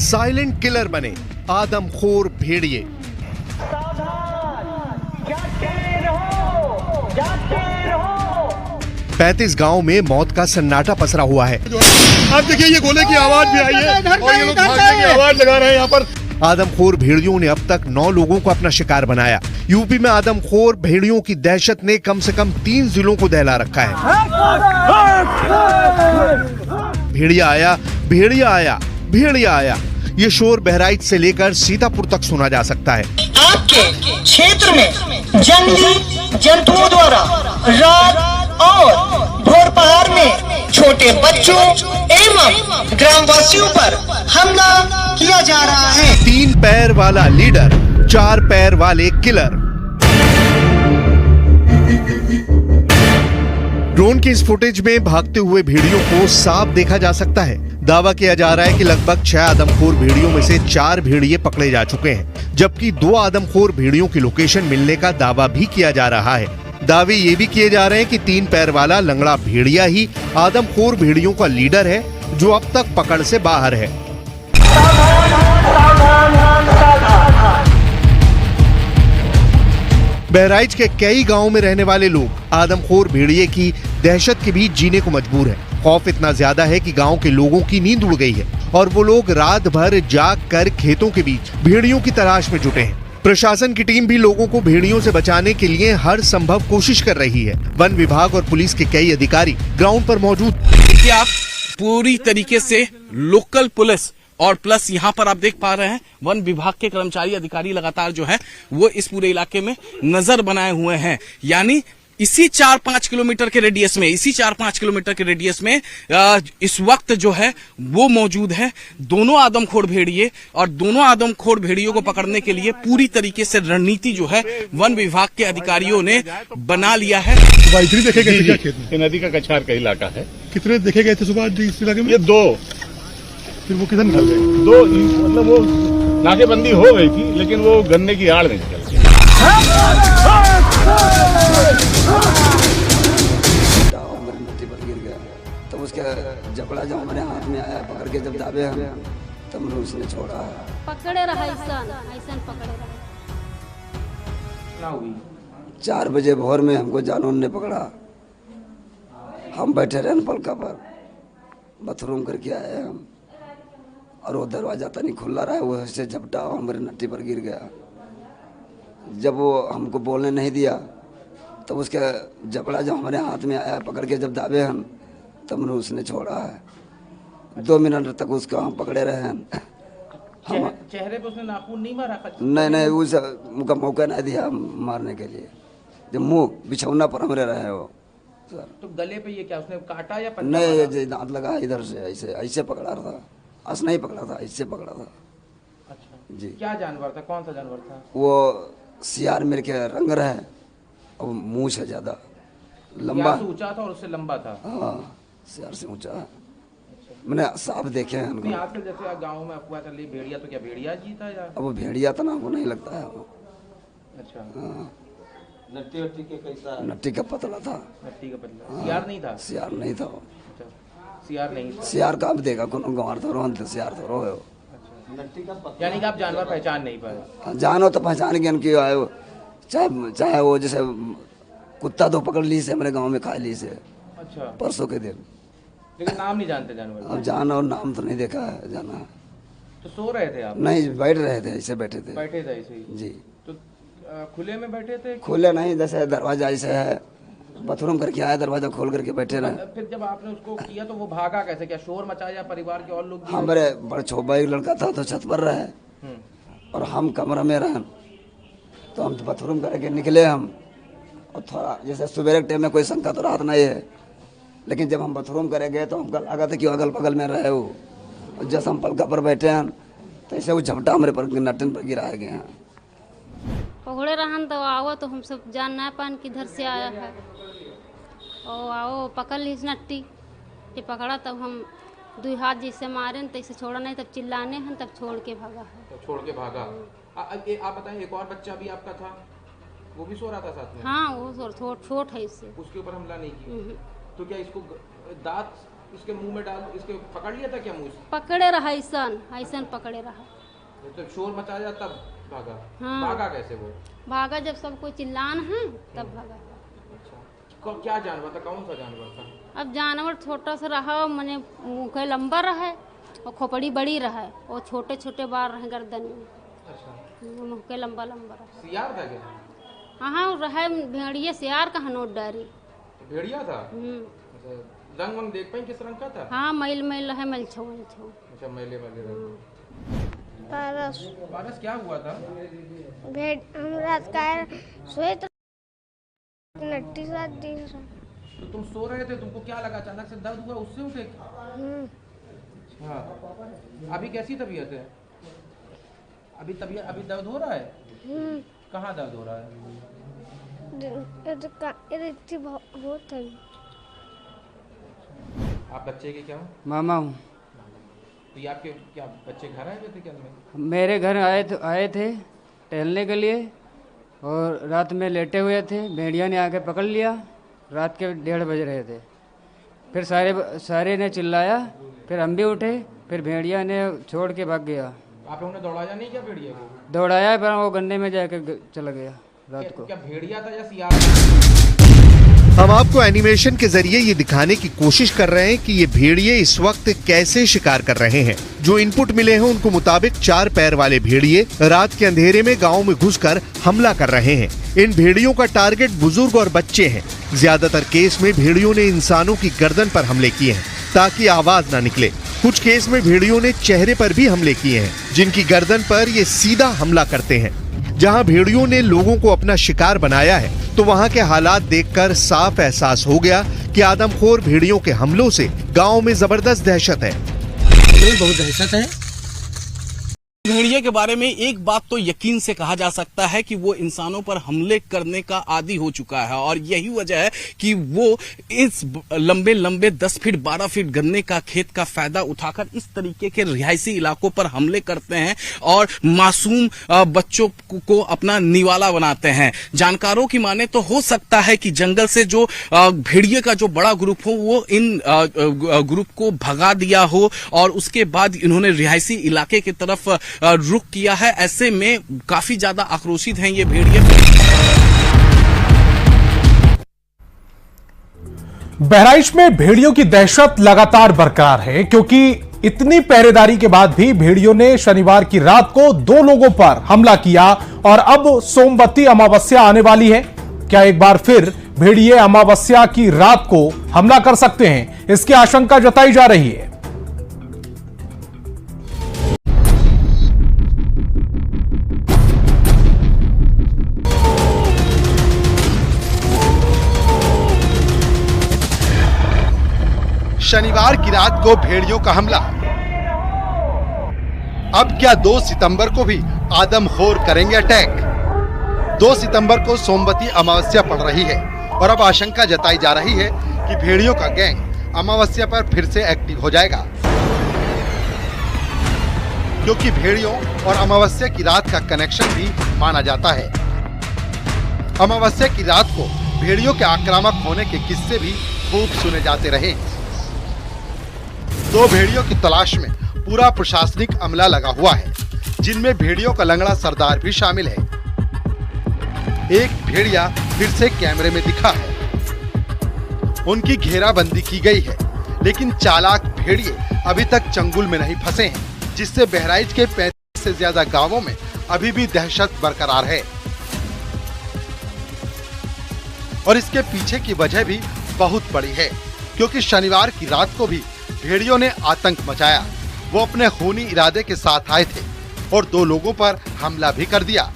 Silent killer बने आदमखोर भेड़िए। 35 गांव में मौत का सन्नाटा पसरा हुआ है। आप देखिए ये गोले की आवाज भी आई है और ये लोग भागने की आवाज लगा रहे हैं यहाँ पर। आदमखोर भेड़ियों ने अब तक 9 लोगों को अपना शिकार बनाया। यूपी में आदमखोर भेड़ियों की दहशत ने कम से कम 3 जिलों को दहला रखा है। भेड़िया आया, भेड़िया आया, भेड़िया आया, ये शोर बहराइच से लेकर सीतापुर तक सुना जा सकता है। आपके क्षेत्र में जंगली जंतुओं द्वारा रात और भोर पहाड़ में छोटे बच्चों एवं ग्रामवासियों पर हमला किया जा रहा है। 3 पैर वाला लीडर, 4 पैर वाले किलर। ड्रोन की इस फुटेज में भागते हुए भेड़ियों को साफ देखा जा सकता है। दावा किया जा रहा है कि लगभग 6 आदमखोर भेड़ियों में से 4 भेड़िए पकड़े जा चुके हैं, जबकि 2 आदमखोर भेड़ियों की लोकेशन मिलने का दावा भी किया जा रहा है। दावे ये भी किए जा रहे हैं कि 3 पैर वाला लंगड़ा भेड़िया ही आदमखोर भेड़ियों का लीडर है, जो अब तक पकड़ से बाहर है। बहराइच के कई गांवों में रहने वाले लोग आदमखोर भेड़िए की दहशत के बीच जीने को मजबूर हैं। खौफ इतना ज्यादा है कि गांव के लोगों की नींद उड़ गई है और वो लोग रात भर जाग कर खेतों के बीच भेड़ियों की तलाश में जुटे हैं। प्रशासन की टीम भी लोगों को भेड़ियों से बचाने के लिए हर संभव कोशिश कर रही है। वन विभाग और पुलिस के कई अधिकारी ग्राउंड पर मौजूद। देखिए आप पूरी तरीके से लोकल पुलिस और प्लस यहाँ पर आप देख पा रहे हैं वन विभाग के कर्मचारी अधिकारी लगातार जो है वो इस पूरे इलाके में नजर बनाए हुए हैं। यानी इसी 4-5 किलोमीटर के रेडियस में, इस वक्त जो है वो मौजूद है दोनों आदमखोर भेड़िए, और दोनों आदमखोर भेड़ियों को पकड़ने के लिए पूरी तरीके से रणनीति जो है वन विभाग के अधिकारियों ने बना लिया है। देखे गए थे ये नदी का कछार का इलाका है। कितने देखे गए थे सुबह इस इलाके में? ये 2। फिर वो किधर निकल गए? 2 मतलब वो नाकेबंदी हो गई थी, लेकिन वो गन्ने की आड़ में निकल गए। गिर गया तब उसका जबड़ा जब हमारे हाथ में आया, पकड़ के जब दाबे हम तब उसने छोड़ा। पकड़े रहा ऐसा पकड़े रहा। 4 बजे भोर में हमको जानवर ने पकड़ा। हम बैठे रहे पलका पर, बाथरूम करके आए हम, और वो दरवाजा तनी खुला रहा, वो ऐसे झपटा हमारे नट्टी पर गिर गया। जब वो हमको बोलने नहीं दिया तब उसका जबड़ा जब हमारे हाथ में आया, पकड़ के जब दाबे हम तब उसने छोड़ा है। 2 मिनट तक उसको हम पकड़े रहे हैं। चेहरे पे उसने नाखून नहीं मारा? नहीं, उस मुझका मौका नहीं दिया मारने के लिए। जब मुंह बिछौना पर हमारे रहे हो सर। तो गले पे ये क्या उसने काटा या पंजा? नहीं, दांत लगा इधर से, ऐसे पकड़ा था। अस नहीं पकड़ा था, ऐसे पकड़ा था। अच्छा जी। क्या जानवर था? कौन सा जानवर था? वो सियार मेरे के रंग रहे और मूछ है ज्यादा लंबा, ऊंचा था और उससे लंबा था। हाँ, सियार से ऊंचा। मैंने साफ देखे हैं उनको। आजकल जैसे गांव में अफवाह चल रही भेड़िया, तो क्या भेड़िया जी था या? अब वो भेड़िया था ना, हमको नहीं लगता है वो। अच्छा। हाँ। नट्टी के कैसा? नट्टी का पतला था। नट्टी का पतला। सियार नहीं था? सियार नहीं था वो। सियार नहीं था। सियार का अब देखा कौन गंवार था, रोहन थे, सियार तो रोए हो। यानी कि आप जानवर पहचान नहीं पाए? जानो तो पहचान के उनकी आए, चाहे वो जैसे कुत्ता तो पकड़ ली से हमारे गांव में खा ली से। अच्छा। परसों के दिन। लेकिन नाम नहीं जानते जानवर? अब जाना और नाम तो नहीं देखा है, जाना। तो सो रहे थे आप? नहीं, बैठ रहे थे, ऐसे बैठे थे। बैठे थे ऐसे ही? जी। तो खुले में बैठे थे? खुले नहीं, जैसे दरवाजा ऐसे है, बाथरूम करके आया, दरवाजा खोल करके बैठे रहे। फिर जब आपने उसको किया तो वो भागा कैसे? क्या शोर मचाया? परिवार के और लोग? हमारे बड़े छोटा एक लड़का था तो छत पर रहे और हम कमरा में रहे, तो हम बाथरूम करके निकले हम। और थोड़ा जैसे सुबह के टाइम में कोई शंका तो रात नहीं है, लेकिन जब हम बाथरूम करे गए तो हमको लगा था कि अगल बगल में रहे वो। और जैसे हम पलका पर बैठे हैं तो ऐसे वो झपटा हमारे पर नटन पर गिराए गए हैं। पकड़े रहन तो आओ तो हम सब जान ना पान किधर से आया है। और आओ पकड़ ली नट्टी, ये पकड़ा तब हम 2 हाथ जैसे मारे न तैसे छोड़ा नहीं, तब चिल्लाने हैं तब छोड़ के भागा है। तो छोड़ के भागा। आप बताएं, एक और बच्चा भी आपका था, वो भी सो रहा था साथ में? हाँ, वो छोट है इससे। उसके ऊपर हमला नहीं किया? तो क्या इसको दांत उसके मुंह में डाल, इसके पकड़ लिया था क्या मुंह से? पकड़े रहा ऐसन पकड़े रहा। तो शोर मचाया तब भागा? हाँ। भागा कैसे वो? भागा जब सब कोई चिल्लान है तब भागा। क्या जानवर था, कौन सा जानवर था? अब जानवर छोटा सा रहा, मैंने मुँह के लंबा रहा और खोपड़ी बड़ी रहा और छोटे छोटे बाल रहे गर्दन में। अच्छा। मुँह के लंबा लंबा रहा। सियार था क्या? हाँ रहा भेड़िए, सियार कहाँ नोट डारी। भेड़िया था? अच्छा, रंग वंग देख पाई किस रंग का था? हाँ मैल मैल रहा, मैल छो। अच्छा, मैले वाले रंग। पारस क्या हुआ था? हम रात का सोए तो नट्टी साथ दी। तो तुम सो रहे थे, तुमको क्या लगा, अचानक से दर्द हुआ, उससे उठे? हाँ। अभी कैसी तबीयत है? अभी दर्द हो रहा है? कहाँ दर्द हो रहा है? बहुत है। आप बच्चे के क्या हो? मामा हूँ। तो ये आपके क्या बच्चे घर आए हुए थे क्या? मेरे घर आए थे टहलने के लिए और रात में लेटे हुए थे, भेड़िया ने आके पकड़ लिया। रात के 1:30 बज रहे थे। फिर सारे ने चिल्लाया, फिर हम भी उठे, फिर भेड़िया ने छोड़ के भाग गया। आप लोगों ने दौड़ाया नहीं क्या भेड़िया को? दौड़ाया पर वो गन्ने में जाके चला गया रात को। क्या भेड़िया था या सियार? हम आपको एनिमेशन के जरिए ये दिखाने की कोशिश कर रहे हैं कि ये भेड़िए इस वक्त कैसे शिकार कर रहे हैं। जो इनपुट मिले हैं उनको मुताबिक 4 पैर वाले भेड़िए रात के अंधेरे में गांव में घुसकर हमला कर रहे हैं। इन भेड़ियों का टारगेट बुजुर्ग और बच्चे हैं। ज्यादातर केस में भेड़ियों ने इंसानों की गर्दन पर हमले किए हैं ताकि आवाज न निकले। कुछ केस में भेड़ियों ने चेहरे पर भी हमले किए हैं, जिनकी गर्दन पर ये सीधा हमला करते हैं। जहां भेड़ियों ने लोगों को अपना शिकार बनाया है, तो वहां के हालात देखकर साफ एहसास हो गया कि आदमखोर भेड़ियों के हमलों से गांव में जबरदस्त दहशत है। बहुत दहशत है। भेड़िए के बारे में एक बात तो यकीन से कहा जा सकता है कि वो इंसानों पर हमले करने का आदी हो चुका है और यही वजह है कि वो इस लंबे लंबे 10 फीट 12 फीट गन्ने का खेत का फायदा उठाकर इस तरीके के रिहायशी इलाकों पर हमले करते हैं और मासूम बच्चों को अपना निवाला बनाते हैं। जानकारों की माने तो हो सकता है कि जंगल से जो भेड़िए का जो बड़ा ग्रुप हो वो इन ग्रुप को भगा दिया हो और उसके बाद इन्होंने रिहायशी इलाके की तरफ रुख किया है। ऐसे में काफी ज्यादा आक्रोशित हैं ये भेड़िए। बहराइच में भेड़ियों की दहशत लगातार बरकरार है, क्योंकि इतनी पहरेदारी के बाद भी भेड़ियों ने शनिवार की रात को 2 लोगों पर हमला किया और अब सोमवती अमावस्या आने वाली है। क्या एक बार फिर भेड़िए अमावस्या की रात को हमला कर सकते हैं, इसकी आशंका जताई जा रही है। शनिवार की रात को भेड़ियों का हमला। अब क्या 2 सितंबर को भी आदमखोर करेंगे अटैक? 2 सितंबर को सोमवती अमावस्या पड़ रही है और अब आशंका जताई जा रही है कि भेड़ियों का गैंग अमावस्या पर फिर से एक्टिव हो जाएगा, क्योंकि भेड़ियों और अमावस्या की रात का कनेक्शन भी माना जाता है। अमावस्या की रात को भेड़ियों के आक्रामक होने के किस्से भी खूब सुने जाते रहे। 2 भेड़ियों की तलाश में पूरा प्रशासनिक अमला लगा हुआ है, जिनमें भेड़ियों का लंगड़ा सरदार भी शामिल है। एक भेड़िया फिर से कैमरे में दिखा है। उनकी घेराबंदी की गई है, लेकिन चालाक भेड़िए अभी तक चंगुल में नहीं फंसे हैं, जिससे बहराइच के 35 से ज्यादा गांवों में अभी भी दहशत बरकरार है। और इसके पीछे की वजह भी बहुत बड़ी है, क्योंकि शनिवार की रात को भी भेड़ियों ने आतंक मचाया। वो अपने खूनी इरादे के साथ आए थे और 2 लोगों पर हमला भी कर दिया।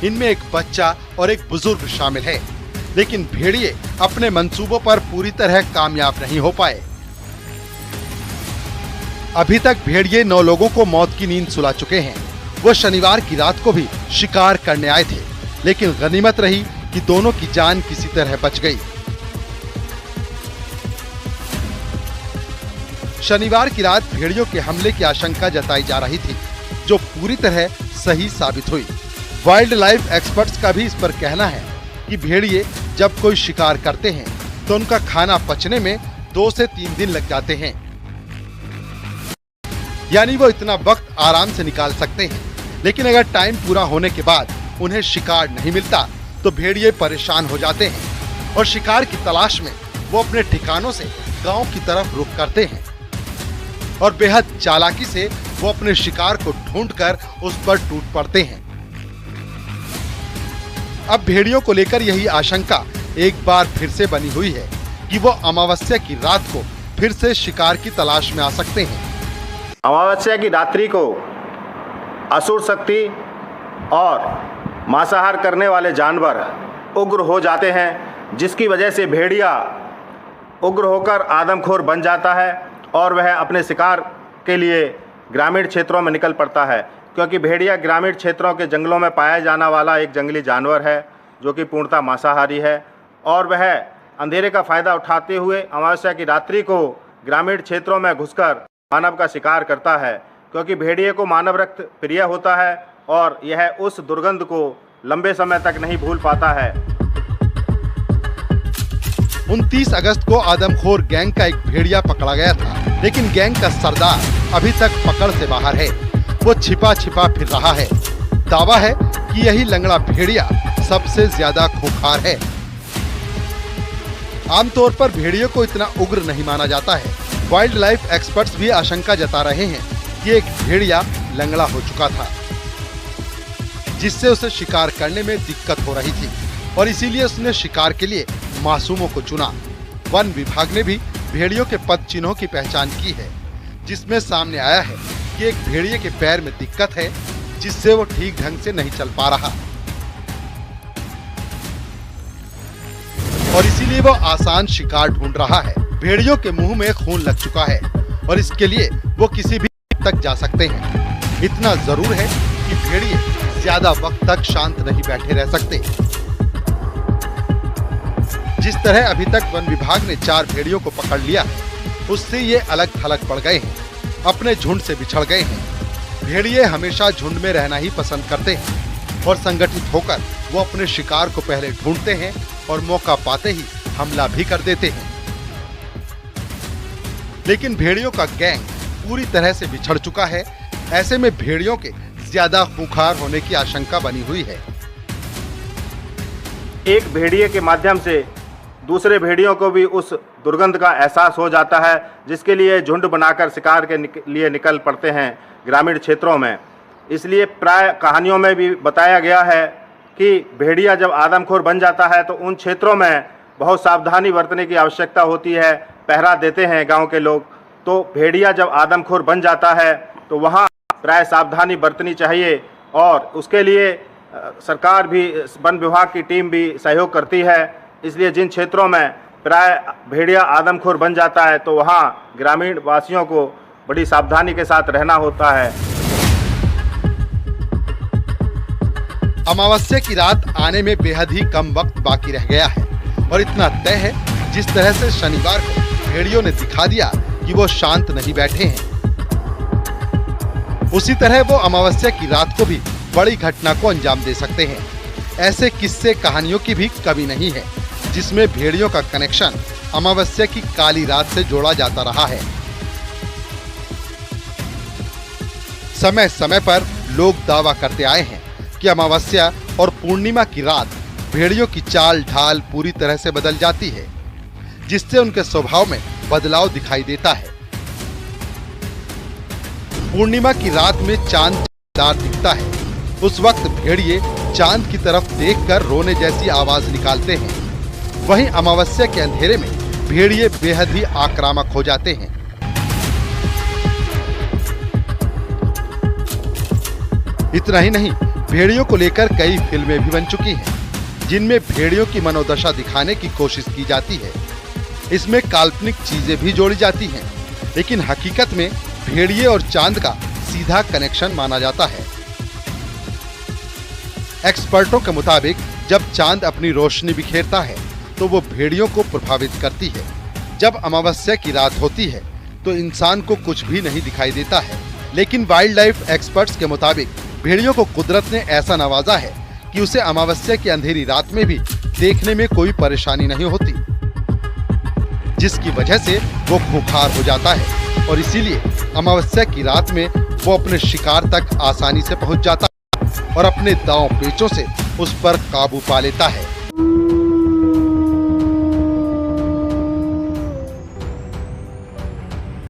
इनमें एक बच्चा और एक बुजुर्ग शामिल है, लेकिन भेड़िए अपने मंसूबों पर पूरी तरह कामयाब नहीं हो पाए। अभी तक भेड़िए 9 लोगों को मौत की नींद सुला चुके हैं। वो शनिवार की रात को भी शिकार करने आए थे, लेकिन गनीमत रही कि दोनों की जान किसी तरह बच गई। शनिवार की रात भेड़ियों के हमले की आशंका जताई जा रही थी, जो पूरी तरह सही साबित हुई। वाइल्ड लाइफ एक्सपर्ट्स का भी इस पर कहना है कि भेड़िए जब कोई शिकार करते हैं तो उनका खाना पचने में 2 से 3 दिन लग जाते हैं, यानी वो इतना वक्त आराम से निकाल सकते हैं। लेकिन अगर टाइम पूरा होने के बाद उन्हें शिकार नहीं मिलता तो भेड़िए परेशान हो जाते हैं और शिकार की तलाश में वो अपने ठिकानों से गांव की तरफ रुख करते हैं और बेहद चालाकी से वो अपने शिकार को ढूंढकर उस पर टूट पड़ते हैं। अब भेड़ियों को लेकर यही आशंका एक बार फिर से बनी हुई है कि वो अमावस्या की रात को फिर से शिकार की तलाश में आ सकते हैं। अमावस्या की रात्रि को असुर शक्ति और मांसाहार करने वाले जानवर उग्र हो जाते हैं, जिसकी वजह से भेड़िया उग्र होकर आदमखोर बन जाता है और वह अपने शिकार के लिए ग्रामीण क्षेत्रों में निकल पड़ता है। क्योंकि भेड़िया ग्रामीण क्षेत्रों के जंगलों में पाया जाने वाला एक जंगली जानवर है जो कि पूर्णतः मांसाहारी है और वह अंधेरे का फायदा उठाते हुए अमावस्या की रात्रि को ग्रामीण क्षेत्रों में घुसकर मानव का शिकार करता है। क्योंकि भेड़िए को मानव रक्त प्रिय होता है और यह उस दुर्गंध को लंबे समय तक नहीं भूल पाता है। 29 अगस्त को आदमखोर गैंग का एक भेड़िया पकड़ा गया था, लेकिन गैंग का सरदार अभी तक पकड़ से बाहर है। वो छिपा छिपा फिर रहा है। दावा है कि यही लंगड़ा भेड़िया सबसे ज्यादा खूंखार है। आमतौर पर भेड़ियों को इतना उग्र नहीं माना जाता है। वाइल्ड लाइफ एक्सपर्ट्स भी आशंका जता रहे हैं कि एक भेड़िया लंगड़ा हो चुका था, जिससे उसे शिकार करने में दिक्कत हो रही थी और इसीलिए उसने शिकार के लिए मासूमों को चुना। वन विभाग ने भी भेड़ियों के पद चिन्हों की पहचान की है, जिसमें सामने आया है कि एक भेड़िए के पैर में दिक्कत है, जिससे वो ठीक ढंग से नहीं चल पा रहा और इसीलिए वो आसान शिकार ढूंढ रहा है। भेड़ियों के मुंह में खून लग चुका है और इसके लिए वो किसी भी तक जा सकते हैं। इतना जरूर है कि भेड़िए ज्यादा वक्त तक शांत नहीं बैठे रह सकते। जिस तरह अभी तक वन विभाग ने 4 भेड़ियों को पकड़ लिया है, उससे ये अलग थलग पड़ गए हैं, अपने झुंड से बिछड़ गए हैं। भेड़िए हमेशा झुंड में रहना ही पसंद करते हैं और संगठित होकर वो अपने शिकार को पहले ढूंढते हैं और मौका पाते ही हमला भी कर देते हैं। लेकिन भेड़ियों का गैंग पूरी तरह से बिछड़ चुका है। ऐसे में भेड़ियों के ज्यादा खूंखार होने की आशंका बनी हुई है। एक भेड़िए के माध्यम से दूसरे भेड़ियों को भी उस दुर्गंध का एहसास हो जाता है, जिसके लिए झुंड बनाकर शिकार के लिए निकल पड़ते हैं ग्रामीण क्षेत्रों में। इसलिए प्राय कहानियों में भी बताया गया है कि भेड़िया जब आदमखोर बन जाता है तो उन क्षेत्रों में बहुत सावधानी बरतने की आवश्यकता होती है। पहरा देते हैं गांव के लोग। तो भेड़िया जब आदमखोर बन जाता है तो वहाँ प्राय सावधानी बरतनी चाहिए और उसके लिए सरकार भी, वन विभाग की टीम भी सहयोग करती है। इसलिए जिन क्षेत्रों में प्राय भेड़िया आदमखोर बन जाता है तो वहाँ ग्रामीण वासियों को बड़ी सावधानी के साथ रहना होता है। अमावस्या की रात आने में बेहद ही कम वक्त बाकी रह गया है और इतना तय है, जिस तरह से शनिवार को भेड़ियों ने दिखा दिया कि वो शांत नहीं बैठे हैं, उसी तरह वो अमावस्या की रात को भी बड़ी घटना को अंजाम दे सकते हैं। ऐसे किस्से कहानियों की भी कमी नहीं है, जिसमें भेड़ियों का कनेक्शन अमावस्या की काली रात से जोड़ा जाता रहा है। समय समय पर लोग दावा करते आए हैं कि अमावस्या और पूर्णिमा की रात भेड़ियों की चाल ढाल पूरी तरह से बदल जाती है, जिससे उनके स्वभाव में बदलाव दिखाई देता है। पूर्णिमा की रात में चांद चमकदार दिखता है। उस वक्त भेड़िए चांद की तरफ देखकर रोने जैसी आवाज निकालते हैं। वहीं अमावस्या के अंधेरे में भेड़िए बेहद ही आक्रामक हो जाते हैं। इतना ही नहीं, भेड़ियों को लेकर कई फिल्में भी बन चुकी हैं, जिनमें भेड़ियों की मनोदशा दिखाने की कोशिश की जाती है। इसमें काल्पनिक चीजें भी जोड़ी जाती हैं, लेकिन हकीकत में भेड़िए और चांद का सीधा कनेक्शन माना जाता है। एक्सपर्टों के मुताबिक जब चांद अपनी रोशनी बिखेरता है तो वो भेड़ियों को प्रभावित करती है। जब अमावस्या की रात होती है तो इंसान को कुछ भी नहीं दिखाई देता है, लेकिन वाइल्ड लाइफ एक्सपर्ट्स के मुताबिक भेड़ियों को कुदरत ने ऐसा नवाजा है कि उसे अमावस्या की अंधेरी रात में भी देखने में कोई परेशानी नहीं होती, जिसकी वजह से वो खुंखार हो जाता है और इसीलिए अमावस्या की रात में वो अपने शिकार तक आसानी से पहुंच जाता है और अपने दांव पेचों से उस पर काबू पा लेता है।